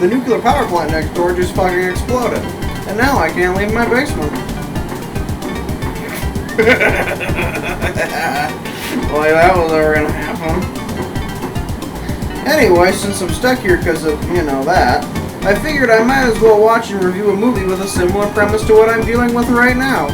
the nuclear power plant next door just fucking exploded. And now I can't leave my basement. Like that was ever gonna happen. Anyway, since I'm stuck here because of, that, I figured I might as well watch and review a movie with a similar premise to what I'm dealing with right now.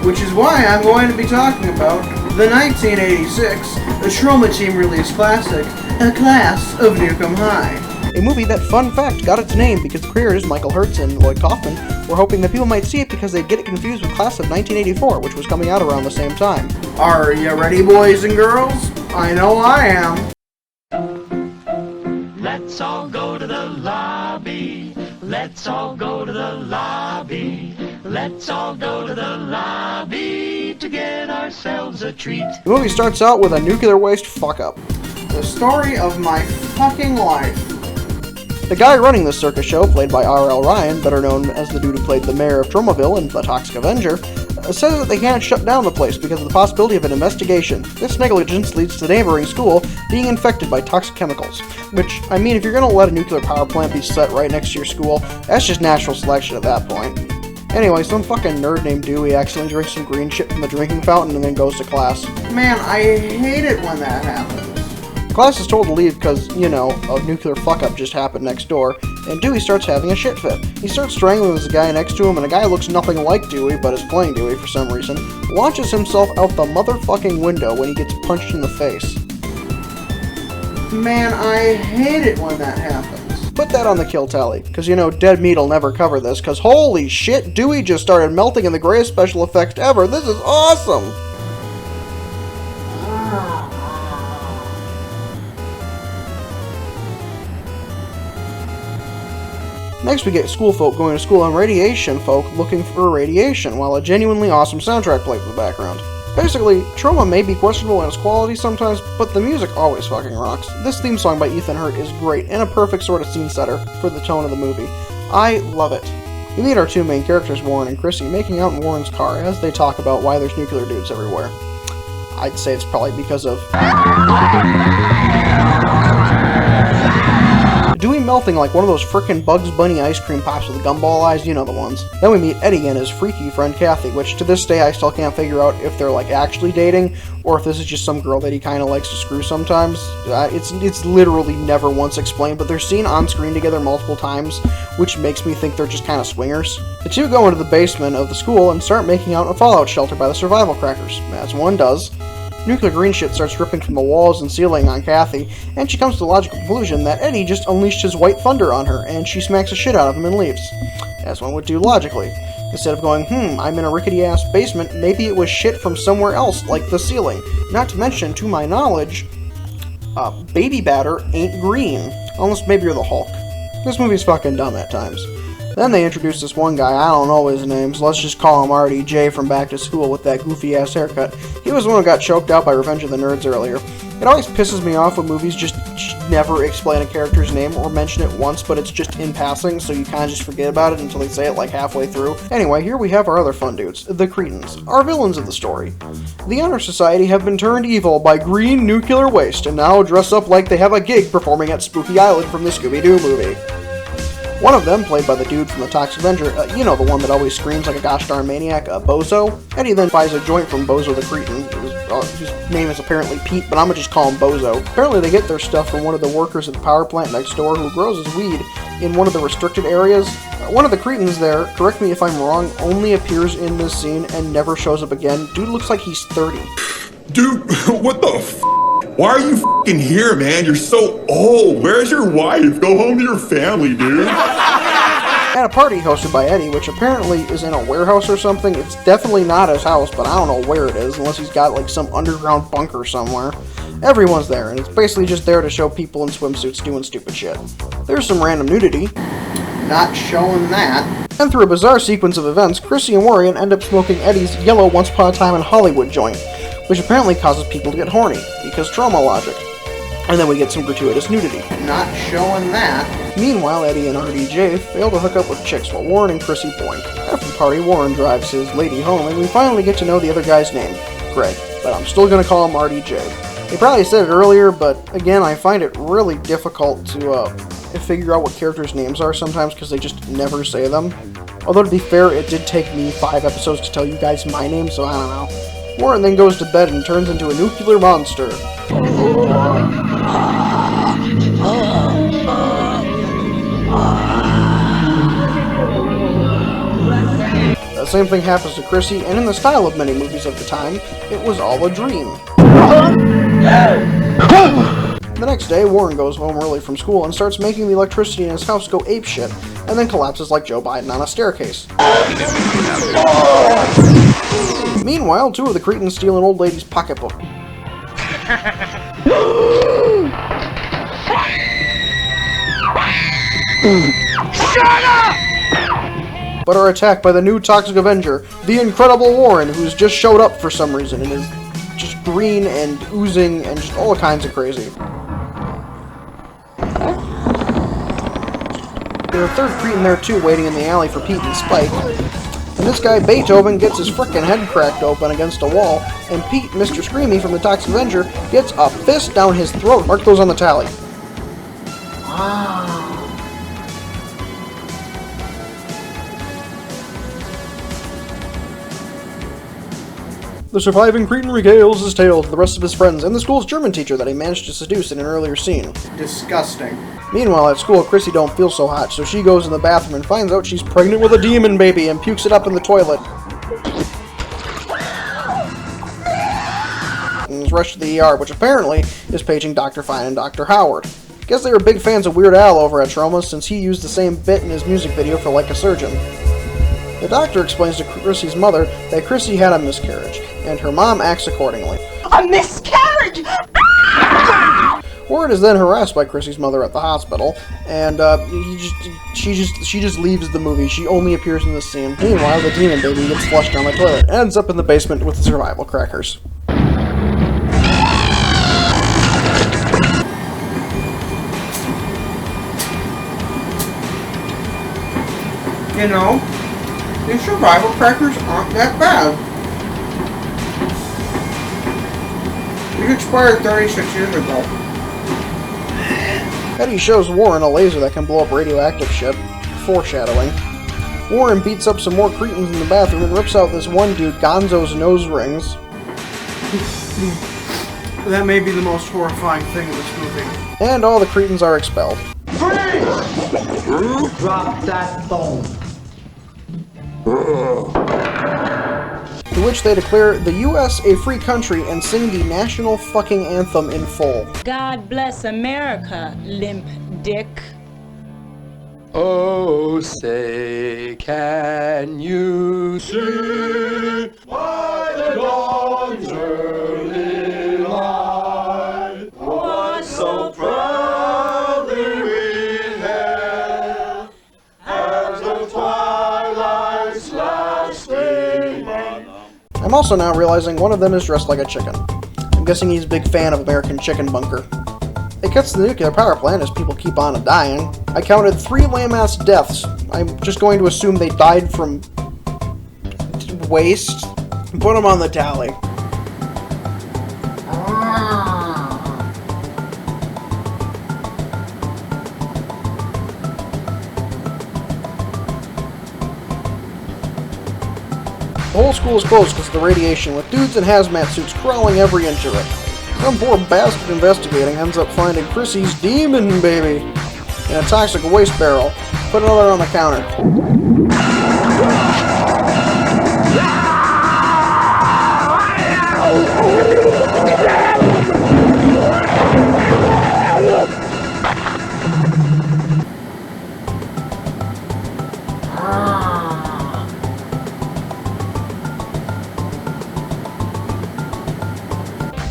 Which is why I'm going to be talking about the 1986 Troma Team release classic, A Class of Nuke High. A movie that, fun fact, got its name because the creators, Michael Hertz and Lloyd Kaufman, were hoping that people might see it because they'd get it confused with Class of 1984, which was coming out around the same time. Are you ready, boys and girls? I know I am. Let's all go to the lobby. Let's all go to the lobby. Let's all go to the lobby to get ourselves a treat. The movie starts out with a nuclear waste fuck-up. The story of my fucking life. The guy running this circus show, played by R.L. Ryan, better known as the dude who played the mayor of Tromaville in The Toxic Avenger, says that they can't shut down the place because of the possibility of an investigation. This negligence leads to the neighboring school being infected by toxic chemicals. Which, I mean, if you're gonna let a nuclear power plant be set right next to your school, that's just natural selection at that point. Anyway, some fucking nerd named Dewey accidentally drinks some green shit from the drinking fountain and then goes to class. Man, I hate it when that happens. Class is told to leave because, a nuclear fuck-up just happened next door, and Dewey starts having a shit fit. He starts strangling the guy next to him, and a guy who looks nothing like Dewey, but is playing Dewey for some reason, launches himself out the motherfucking window when he gets punched in the face. Man, I hate it when that happens. Put that on the kill tally, because Dead Meat'll never cover this, because holy shit, Dewey just started melting in the greatest special effects ever. This is awesome! Next we get school folk going to school and radiation folk looking for radiation, while a genuinely awesome soundtrack plays in the background. Basically, Troma may be questionable in its quality sometimes, but the music always fucking rocks. This theme song by Ethan Hurt is great, and a perfect sort of scene setter for the tone of the movie. I love it. We meet our two main characters, Warren and Chrissy, making out in Warren's car as they talk about why there's nuclear dudes everywhere. I'd say it's probably because of Dewey melting like one of those frickin' Bugs Bunny ice cream pops with gumball eyes, you know the ones. Then we meet Eddie and his freaky friend Kathy, which to this day I still can't figure out if they're actually dating, or if this is just some girl that he kinda likes to screw sometimes. It's literally never once explained, but they're seen on screen together multiple times, which makes me think they're just kinda swingers. The two go into the basement of the school and start making out in a fallout shelter by the survival crackers, as one does. Nuclear green shit starts dripping from the walls and ceiling on Kathy, and she comes to the logical conclusion that Eddie just unleashed his white thunder on her, and she smacks the shit out of him and leaves. As one would do logically. Instead of going, I'm in a rickety-ass basement, maybe it was shit from somewhere else, like the ceiling. Not to mention, to my knowledge, baby batter ain't green. Unless maybe you're the Hulk. This movie's fucking dumb at times. Then they introduced this one guy, I don't know his name, so let's just call him RDJ from Back to School with that goofy-ass haircut. He was the one who got choked out by Revenge of the Nerds earlier. It always pisses me off when movies just never explain a character's name or mention it once, but it's just in passing, so you kinda just forget about it until they say it halfway through. Anyway, here we have our other fun dudes, the Cretans, our villains of the story. The Honor Society have been turned evil by green nuclear waste, and now dress up like they have a gig performing at Spooky Island from the Scooby-Doo movie. One of them, played by the dude from the Toxic Avenger, the one that always screams like a gosh darn maniac, Bozo. Eddie then buys a joint from Bozo the Cretin, whose name is apparently Pete, but I'm gonna just call him Bozo. Apparently they get their stuff from one of the workers at the power plant next door who grows his weed in one of the restricted areas. One of the Cretans there, correct me if I'm wrong, only appears in this scene and never shows up again. Dude looks like he's 30. Dude, what the f***? Why are you f***ing here, man? You're so old. Where's your wife? Go home to your family, dude. At a party hosted by Eddie, which apparently is in a warehouse or something. It's definitely not his house, but I don't know where it is, unless he's got some underground bunker somewhere. Everyone's there, and it's basically just there to show people in swimsuits doing stupid shit. There's some random nudity. Not showing that. And through a bizarre sequence of events, Chrissy and Warren end up smoking Eddie's yellow Once Upon a Time in Hollywood joint, which apparently causes people to get horny, because Troma logic. And then we get some gratuitous nudity. Not showing that. Meanwhile, Eddie and RDJ fail to hook up with chicks while Warren and Chrissy boink. After the party, Warren drives his lady home, and we finally get to know the other guy's name, Greg, but I'm still gonna call him RDJ. They probably said it earlier, but again, I find it really difficult to figure out what characters' names are sometimes because they just never say them. Although, to be fair, it did take me 5 episodes to tell you guys my name, so I don't know. Warren then goes to bed and turns into a nuclear monster. The same thing happens to Chrissy, and in the style of many movies of the time, it was all a dream. The next day, Warren goes home early from school and starts making the electricity in his house go apeshit, and then collapses like Joe Biden on a staircase. Meanwhile, 2 of the cretins steal an old lady's pocketbook. Shut up! But are attacked by the new Toxic Avenger, the Incredible Warren, who's just showed up for some reason and is just green and oozing and just all kinds of crazy. There's a 3rd cretin there too, waiting in the alley for Pete and Spike. And this guy, Beethoven, gets his frickin' head cracked open against a wall, and Pete, Mr. Screamy from the Toxic Avenger, gets a fist down his throat. Mark those on the tally. The surviving cretin regales his tale to the rest of his friends and the school's German teacher that he managed to seduce in an earlier scene. Disgusting. Meanwhile, at school, Chrissy don't feel so hot, so she goes in the bathroom and finds out she's pregnant with a demon baby and pukes it up in the toilet. And is rushed to the ER, which apparently is paging Dr. Fine and Dr. Howard. Guess they were big fans of Weird Al over at Troma, since he used the same bit in his music video for Like a Surgeon. The doctor explains to Chrissy's mother that Chrissy had a miscarriage, and her mom acts accordingly. A miscarriage! Warren is then harassed by Chrissy's mother at the hospital, and she just leaves the movie. She only appears in this scene. Meanwhile, the demon baby gets flushed down the toilet and ends up in the basement with the survival crackers. You know, these survival crackers aren't that bad. These expired 36 years ago. Eddie shows Warren a laser that can blow up radioactive shit. Foreshadowing. Warren beats up some more cretins in the bathroom and rips out this one dude Gonzo's nose rings. That may be the most horrifying thing in this movie. And all the cretins are expelled. Freeze! Drop that phone. To which they declare the U.S. a free country and sing the national fucking anthem in full. God bless America, limp dick. Oh, say, can you see by the dawn's early light what so proudly we hailed as the twilight's last gleaming? I'm also now realizing one of them is dressed like a chicken. I'm guessing he's a big fan of American Chicken Bunker. It cuts to the nuclear power plant as people keep on dying. I counted 3 lame-ass deaths. I'm just going to assume they died from waste. Put them on the tally. The whole school is closed because of the radiation, with dudes in hazmat suits crawling every inch of it. Some poor bastard investigating ends up finding Chrissy's demon baby in a toxic waste barrel. Put another on the counter.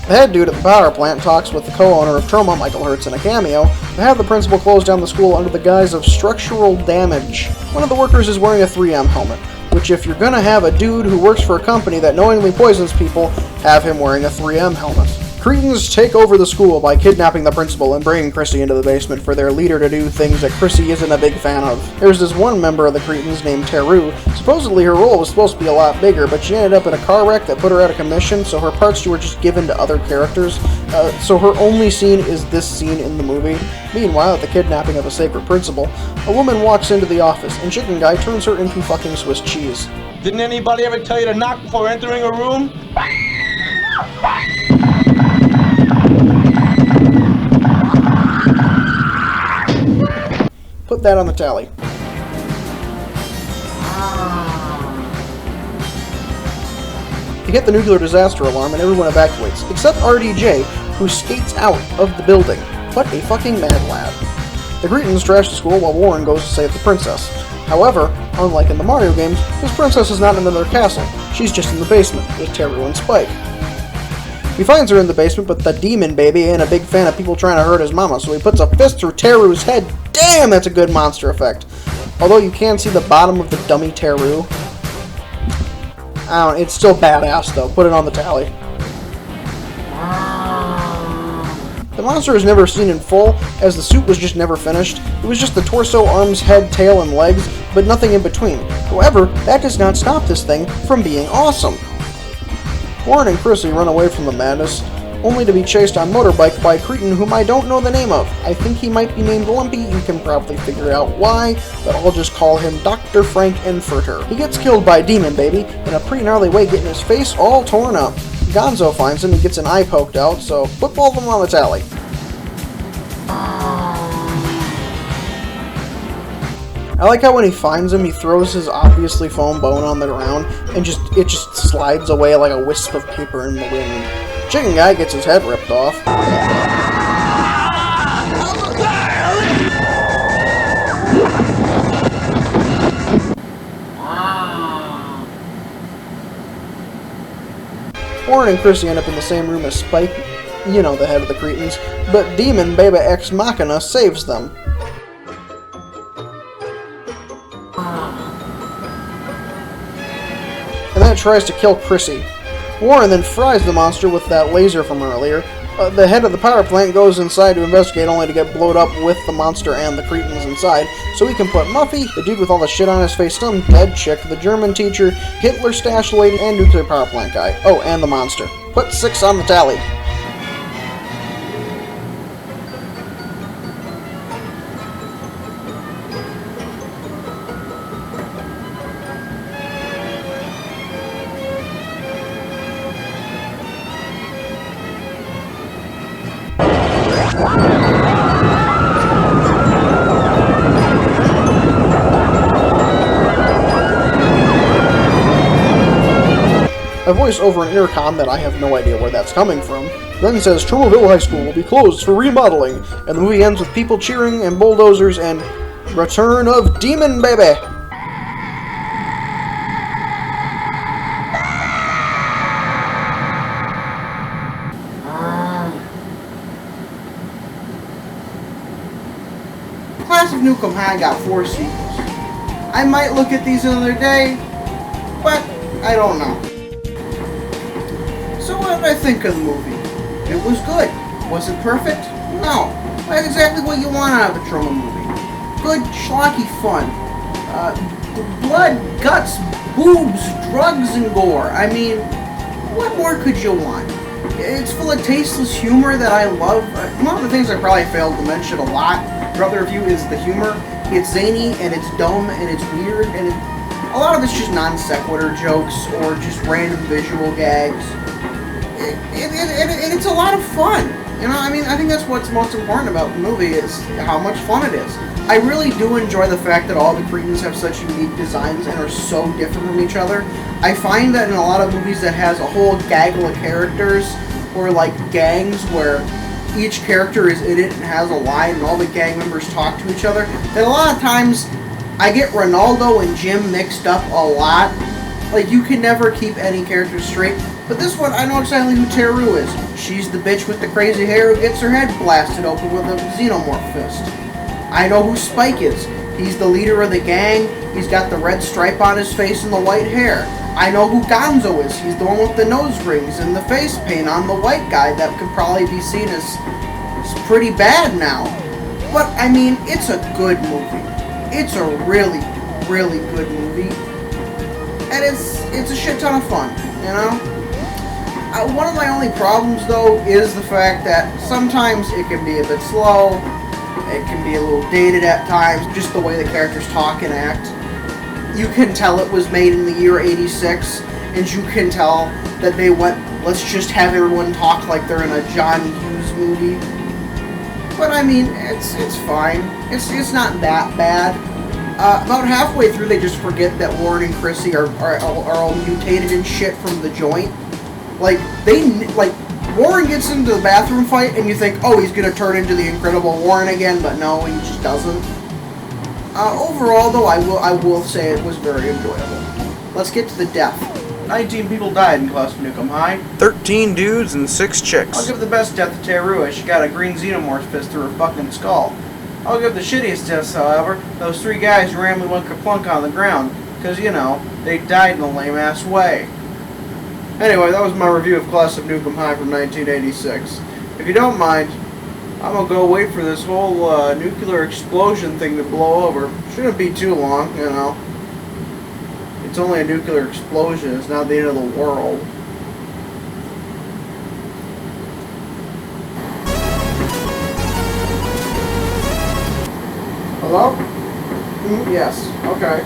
The head dude at the power plant talks with the co-owner of Troma, Michael Hertz, in a cameo, to have the principal close down the school under the guise of structural damage. One of the workers is wearing a 3M helmet, which if you're gonna have a dude who works for a company that knowingly poisons people, have him wearing a 3M helmet. Cretans take over the school by kidnapping the principal and bringing Chrissy into the basement for their leader to do things that Chrissy isn't a big fan of. There's this one member of the Cretans named Teru. Supposedly her role was supposed to be a lot bigger, but she ended up in a car wreck that put her out of commission, so her parts were just given to other characters. So her only scene is this scene in the movie. Meanwhile, at the kidnapping of a sacred principal, a woman walks into the office, and Chicken Guy turns her into fucking Swiss cheese. Didn't anybody ever tell you to knock before entering a room? Put that on the tally. They hit the nuclear disaster alarm and everyone evacuates, except RDJ, who skates out of the building. What a fucking mad lad. The Cretans trash the school while Warren goes to save the princess. However, unlike in the Mario games, this princess is not in another castle. She's just in the basement with Teru and Spike. He finds her in the basement, but the demon baby ain't a big fan of people trying to hurt his mama, so he puts a fist through Teru's head. Damn, that's a good monster effect. Although you can see the bottom of the dummy Teru. I don't know, it's still badass though. Put it on the tally. The monster is never seen in full, as the suit was just never finished. It was just the torso, arms, head, tail, and legs, but nothing in between. However, that does not stop this thing from being awesome. Warren and Chrissy run away from the madness, only to be chased on motorbike by a Cretan whom I don't know the name of. I think he might be named Lumpy, you can probably figure out why, but I'll just call him Dr. Frank Enfurter. He gets killed by Demon Baby in a pretty gnarly way, getting his face all torn up. Gonzo finds him and gets an eye poked out, so put both of them on the tally. I like how when he finds him, he throws his obviously foam bone on the ground, and it just slides away like a wisp of paper in the wind. Chicken Guy gets his head ripped off. Warren and Chrissy end up in the same room as Spike, you know, the head of the Cretans, but Demon Baba Ex Machina saves them. And then it tries to kill Chrissy. Warren then fries the monster with that laser from earlier. The head of the power plant goes inside to investigate, only to get blowed up with the monster and the Cretans inside, so we can put Muffy, the dude with all the shit on his face, some dead chick, the German teacher, Hitler stash lady, and nuclear power plant guy. Oh, and the monster. Put 6 on the tally. A voice over an intercom that I have no idea where that's coming from then says Tromaville High School will be closed for remodeling, and the movie ends with people cheering and bulldozers and Return of Demon Baby! Class of Nukem High got 4 sequels. I might look at these another day, but I don't know. So what did I think of the movie? It was good. Was it perfect? No. That's exactly what you want out of a Troma movie. Good, schlocky fun. Blood, guts, boobs, drugs, and gore. I mean, what more could you want? It's full of tasteless humor that I love. One of the things I probably failed to mention a lot throughout the review is the humor. It's zany, and it's dumb, and it's weird, and a lot of it's just non sequitur jokes or just random visual gags. And it's a lot of fun. You know, I mean, I think that's what's most important about the movie is how much fun it is. I really do enjoy the fact that all the Cretans have such unique designs and are so different from each other. I find that in a lot of movies that has a whole gaggle of characters, or like gangs where each character is in it and has a line and all the gang members talk to each other, that a lot of times I get Ronaldo and Jim mixed up a lot. Like, you can never keep any characters straight. But this one, I know exactly who Teru is. She's the bitch with the crazy hair who gets her head blasted open with a xenomorph fist. I know who Spike is. He's the leader of the gang. He's got the red stripe on his face and the white hair. I know who Gonzo is. He's the one with the nose rings and the face paint on the white guy that could probably be seen as pretty bad now. But, I mean, it's a good movie. It's a really, really good movie. And it's a shit ton of fun, you know? One of my only problems, though, is the fact that sometimes it can be a bit slow. It can be a little dated at times, just the way the characters talk and act. You can tell it was made in the year 86, and you can tell that they went, let's just have everyone talk like they're in a John Hughes movie. But I mean, it's fine. It's not that bad. About halfway through, they just forget that Warren and Chrissy are all mutated and shit from the joint. Like, Warren gets into the bathroom fight, and you think, oh, he's gonna turn into the Incredible Warren again, but no, he just doesn't. Overall, though, I will say it was very enjoyable. Let's get to the death. 19 people died in Class of Nukem High. 13 dudes and 6 I'll chicks. give the best death to Teru, as she got a green xenomorph fist through her fucking skull. I'll give the shittiest deaths, however, those 3 guys who randomly went kerplunk on the ground, because, you know, they died in a lame-ass way. Anyway, that was my review of Class of Nukem High from 1986. If you don't mind, I'm gonna go wait for this whole nuclear explosion thing to blow over. Shouldn't be too long, you know. It's only a nuclear explosion, it's not the end of the world. Hello? Yes, okay.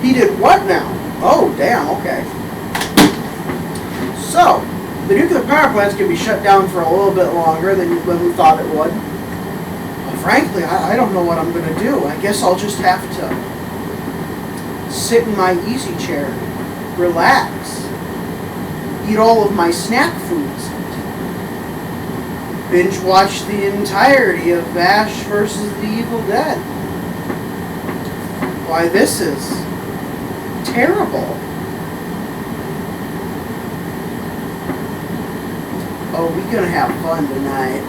He did what now? Oh, damn, okay. So, the nuclear power plants can be shut down for a little bit longer than when we thought it would. But frankly, I don't know what I'm going to do. I guess I'll just have to sit in my easy chair, relax, eat all of my snack foods, binge watch the entirety of Ash vs. the Evil Dead. Why, this is terrible. Oh, we're gonna have fun tonight.